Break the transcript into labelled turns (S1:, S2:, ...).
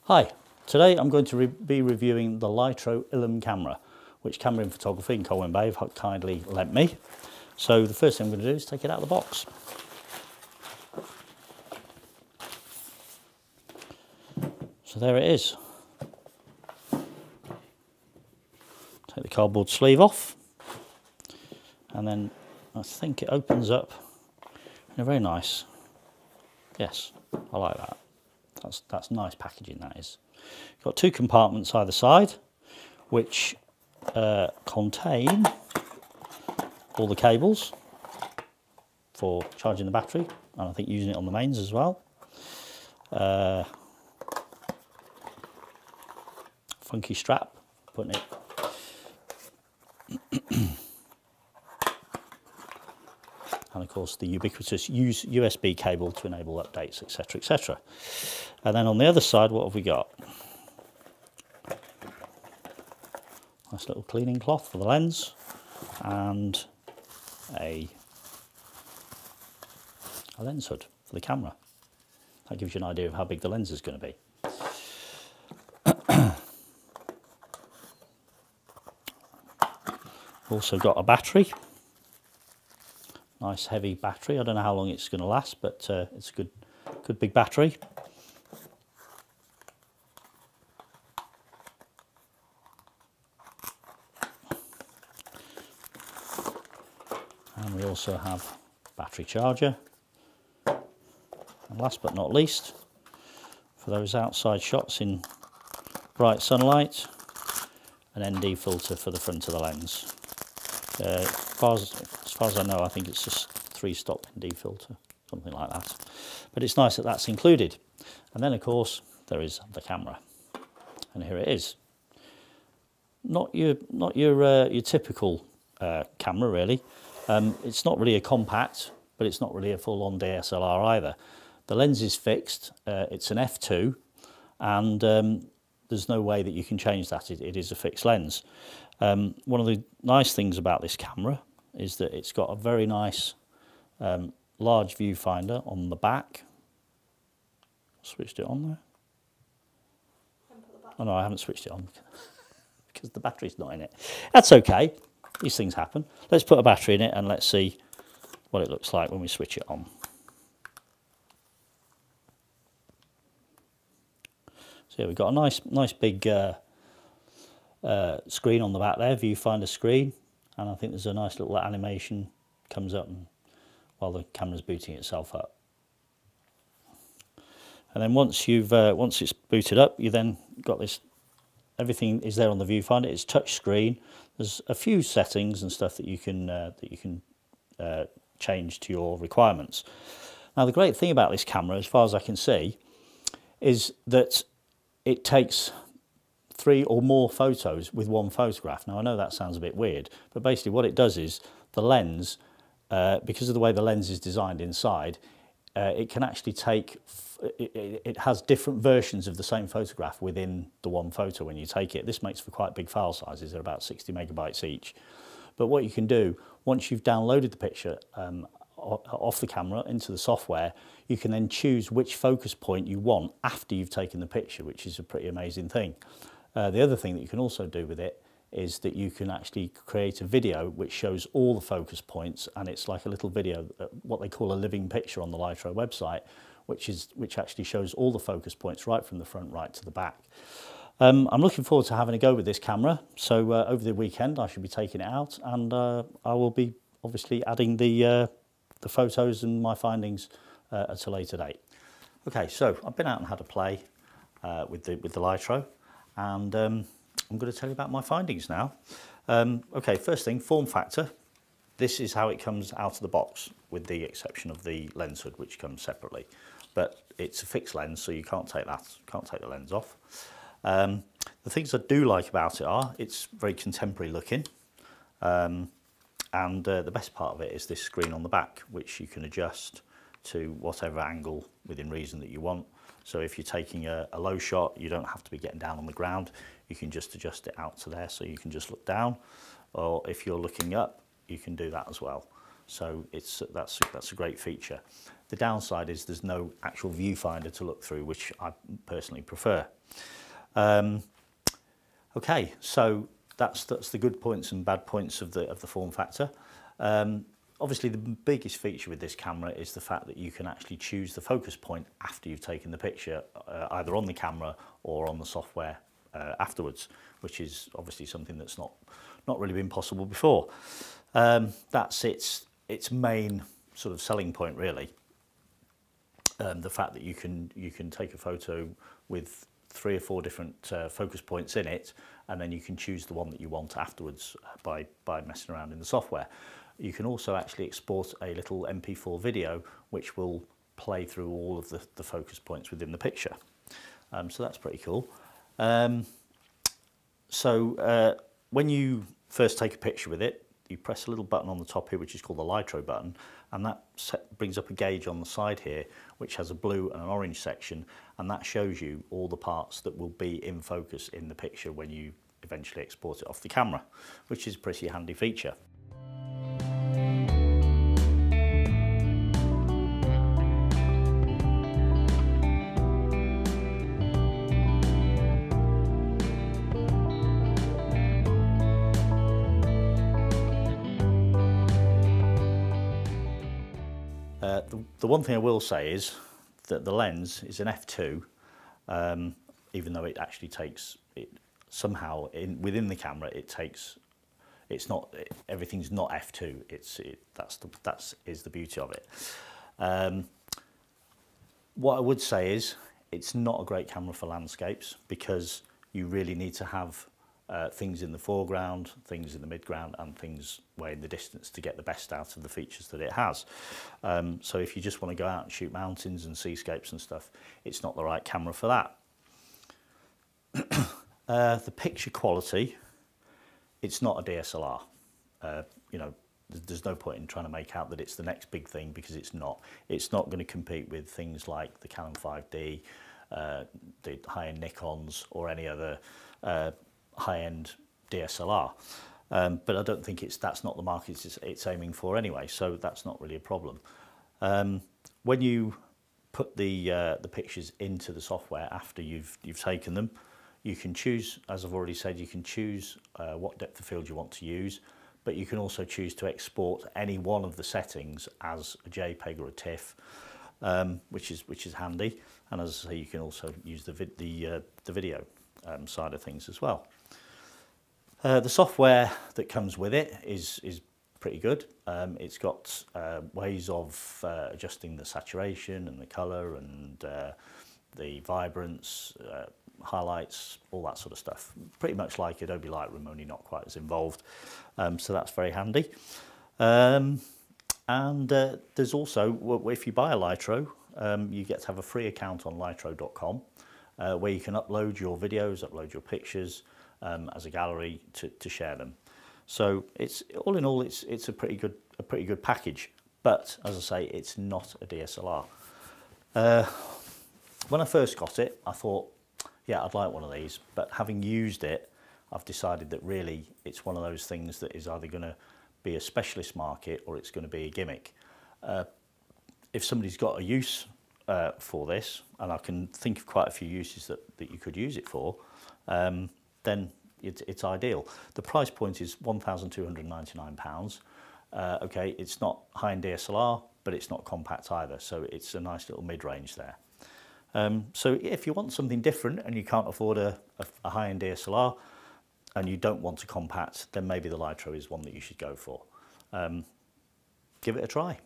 S1: Hi, today I'm going to be reviewing the Lytro Illum Camera, which Cambrian Photography in Colwyn Bay have kindly lent me. So the first thing I'm going to do is take it out of the box. So there it is. Take the cardboard sleeve off, and then I think it opens up in a very nice, yes, I like that. That's nice packaging, that is. Got two compartments either side, which contain all the cables for charging the battery, and I think using it on the mains as well. Funky strap, putting it. And of course the ubiquitous USB cable to enable updates, etc, etc. And then on the other side, what have we got? Nice little cleaning cloth for the lens, and a lens hood for the camera. That gives you an idea of how big the lens is going to be. Also got a battery. Nice heavy battery. I don't know how long it's going to last, but it's a good big battery. And we also have battery charger. And last but not least, for those outside shots in bright sunlight, an ND filter for the front of the lens. As far as I know, I think it's just 3-stop ND filter, something like that. But it's nice that that's included. And then, of course, there is the camera, and here it is. Not your typical camera, really. It's not really a compact, but it's not really a full-on DSLR either. The lens is fixed. It's an f2, and there's no way that you can change that. It is a fixed lens. One of the nice things about this camera is that it's got a very nice large viewfinder on the back. Switched it on there. Oh no, I haven't switched it on because the battery's not in it. That's okay, these things happen. Let's put a battery in it and let's see what it looks like when we switch it on. So yeah, we've got a nice big screen on the back there, viewfinder screen, and I think there's a nice little animation comes up while the camera's booting itself up. And then once it's booted up, you then got this. Everything is there on the viewfinder. It's touch screen. There's a few settings and stuff that you can change to your requirements. Now the great thing about this camera, as far as I can see, is that it takes 3 or more photos with one photograph. Now I know that sounds a bit weird, but basically what it does is the lens, because of the way the lens is designed inside, it can actually take, it has different versions of the same photograph within the one photo when you take it. This makes for quite big file sizes. They're about 60 megabytes each. But what you can do, once you've downloaded the picture off the camera into the software, you can then choose which focus point you want after you've taken the picture, which is a pretty amazing thing. The other thing that you can also do with it is that you can actually create a video which shows all the focus points, and it's like a little video, what they call a living picture on the Lytro website, which actually shows all the focus points right from the front right to the back. I'm looking forward to having a go with this camera, so over the weekend I should be taking it out, and I will be obviously adding the photos and my findings at a later date. Okay, so I've been out and had a play with the Lytro, and I'm going to tell you about my findings now. Okay, first thing, form factor. This is how it comes out of the box, with the exception of the lens hood, which comes separately. But it's a fixed lens, so you can't take the lens off. The things I do like about it are it's very contemporary looking, and the best part of it is this screen on the back, which you can adjust to whatever angle within reason that you want. So if you're taking a low shot, you don't have to be getting down on the ground. You can just adjust it out to there, so you can just look down. or if you're looking up, you can do that as well. So that's a great feature. The downside is there's no actual viewfinder to look through, which I personally prefer. Okay, so that's the good points and bad points of the form factor. Obviously, the biggest feature with this camera is the fact that you can actually choose the focus point after you've taken the picture, either on the camera or on the software afterwards, which is obviously something that's not really been possible before. That's its main sort of selling point, really. The fact that you can take a photo with 3 or 4 different focus points in it, and then you can choose the one that you want afterwards by messing around in the software. You can also actually export a little MP4 video which will play through all of the focus points within the picture. So that's pretty cool. When you first take a picture with it, you press a little button on the top here which is called the Lytro button, and that brings up a gauge on the side here which has a blue and an orange section, and that shows you all the parts that will be in focus in the picture when you eventually export it off the camera, which is a pretty handy feature. The one thing I will say is that the lens is an f2, even though it actually takes it somehow within the camera. Everything's not f2. That is the beauty of it. What I would say is it's not a great camera for landscapes, because you really need to have things in the foreground, things in the midground, and things way in the distance to get the best out of the features that it has. So if you just want to go out and shoot mountains and seascapes and stuff, it's not the right camera for that. The picture quality, it's not a DSLR. You know, there's no point in trying to make out that it's the next big thing, because it's not. It's not going to compete with things like the Canon 5D, the high-end Nikons, or any other high-end DSLR, but I don't think that's not the market it's aiming for anyway, so that's not really a problem. When you put the pictures into the software after you've taken them, you can choose, as I've already said, you can choose what depth of field you want to use, but you can also choose to export any one of the settings as a JPEG or a TIFF, which is handy. And as I say, you can also use the video side of things as well. The software that comes with it is pretty good. It's got ways of adjusting the saturation and the colour and the vibrance, highlights, all that sort of stuff. Pretty much like Adobe Lightroom, only not quite as involved. So that's very handy. There's also, if you buy a Lytro, you get to have a free account on lytro.com, where you can upload your videos, upload your pictures as a gallery to share them. So it's all in all, it's a pretty good package. But as I say, it's not a DSLR. When I first got it, I thought, yeah, I'd like one of these. But having used it, I've decided that really it's one of those things that is either going to be a specialist market or it's going to be a gimmick. If somebody's got a use for this, and I can think of quite a few uses that you could use it for, then it's ideal. The price point is £1,299. Okay, it's not high-end DSLR, but it's not compact either, so it's a nice little mid-range there. So if you want something different and you can't afford a high-end DSLR and you don't want a compact, then maybe the Lytro is one that you should go for. Give it a try.